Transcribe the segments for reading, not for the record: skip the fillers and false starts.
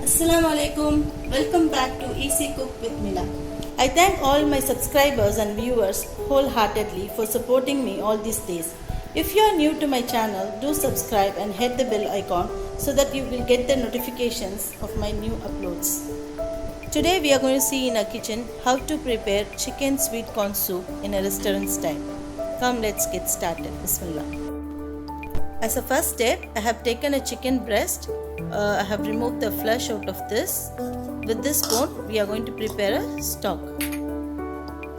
Assalamu alaikum. Welcome back to Easy Cook with Mila. I thank all my subscribers and viewers wholeheartedly for supporting me all these days. If you are new to my channel, do subscribe and hit the bell icon so that you will get the notifications of my new uploads. Today we are going to see in our kitchen how to prepare chicken sweet corn soup in a restaurant style. Come, let's get started. Bismillah. As a first step, I have taken a chicken breast. I have removed the flesh out of this. With this bone, we are going to prepare a stock.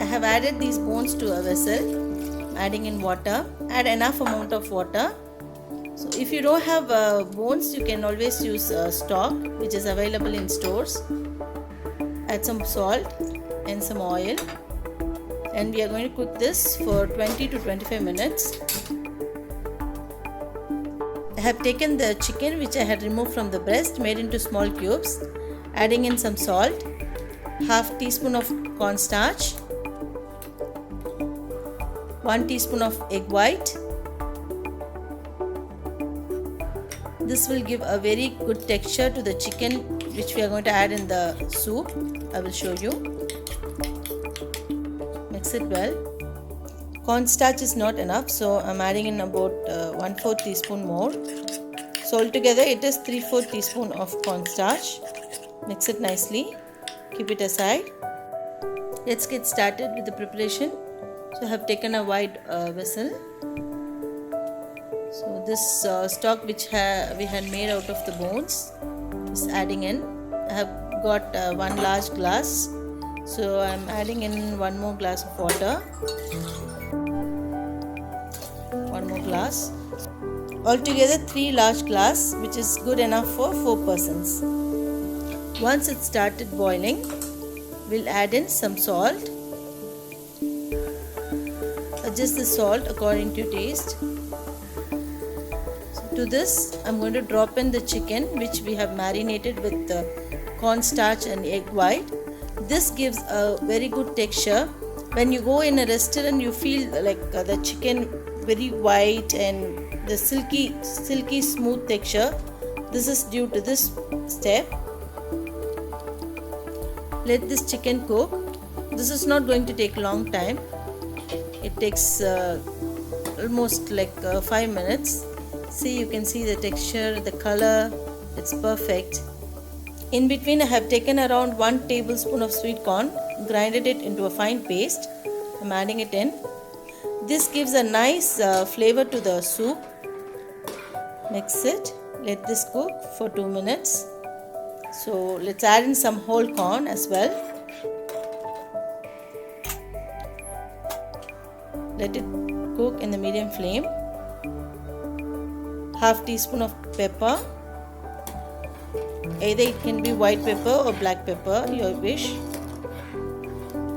I have added these bones to a vessel, adding in water. Add enough amount of water. So if you don't have bones, you can always use stock, which is available in stores. Add some salt and some oil. And we are going to cook this for 20 to 25 minutes. I have taken the chicken which I had removed from the breast, made into small cubes, adding in some salt, half teaspoon of cornstarch, 1 teaspoon of egg white. This will give a very good texture to the chicken which we are going to add in the soup. I will show you. Mix it well. Cornstarch is not enough, so I am adding in about 1/4 teaspoon more. So altogether it is 3/4 teaspoon of cornstarch. Mix it nicely. Keep it aside. Let's get started with the preparation. So I have taken a wide vessel. So this stock which we had made out of the bones is adding in. I have got 1 large glass. So I am adding in 1 more glass of water. 1 more glass. Altogether 3 large glass, which is good enough for 4 persons. Once it started boiling, we'll add in some salt. Adjust the salt according to taste. So to this, I'm going to drop in the chicken which we have marinated with cornstarch and egg white. This gives a very good texture. When you go in a restaurant, you feel like the chicken very white and the silky smooth texture. This is due to this step. Let this chicken cook. This is not going to take long time. It takes almost like 5 minutes. See, you can see the texture, the color, it's perfect. In between, I have taken around 1 tablespoon of sweet corn, grinded it into a fine paste. I'm adding it in. This gives a nice flavor to the soup. Mix it. Let this cook for 2 minutes. So let's add in some whole corn as well. Let it cook in the medium flame. Half teaspoon of pepper. Either it can be white pepper or black pepper, your wish.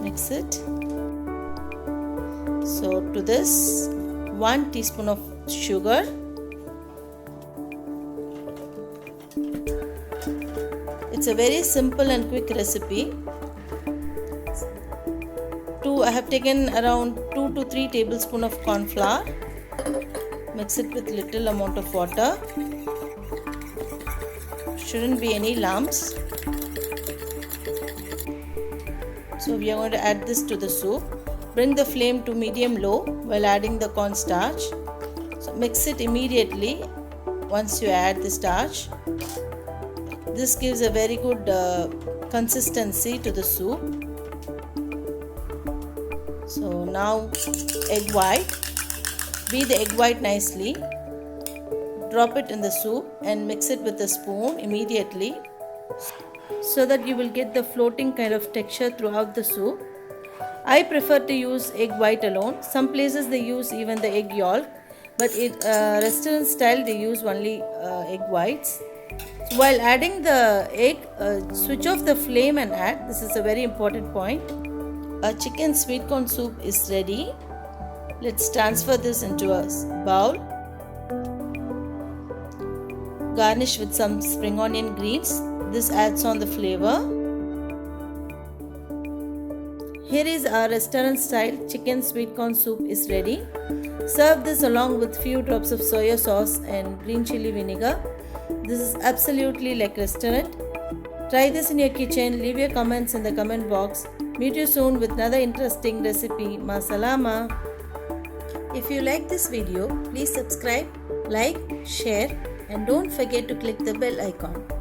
Mix it. So to this, 1 teaspoon of sugar. It's a very simple and quick recipe. I have taken around 2 to 3 tablespoons of corn flour. Mix it with little amount of water. Shouldn't be any lumps. So we are going to add this to the soup. Bring the flame to medium low while adding the cornstarch. So mix it immediately once you add the starch. This gives a very good consistency to the soup. So now egg white. Beat the egg white nicely. Drop it in the soup and mix it with a spoon immediately so that you will get the floating kind of texture throughout the soup. I prefer to use egg white alone. Some places they use even the egg yolk, but in restaurant style they use only egg whites. So while adding the egg, switch off the flame and add. This is a very important point. Our chicken sweet corn soup is ready. Let's transfer this into a bowl. Garnish with some spring onion greens. This adds on the flavor. Here is our restaurant style chicken sweet corn soup is ready. Serve this along with few drops of soya sauce and green chili vinegar. This is absolutely like restaurant. Try this in your kitchen. Leave your comments in the comment box. Meet you soon with another interesting recipe. Ma salama. If you like this video, please subscribe, like, share, and don't forget to click the bell icon.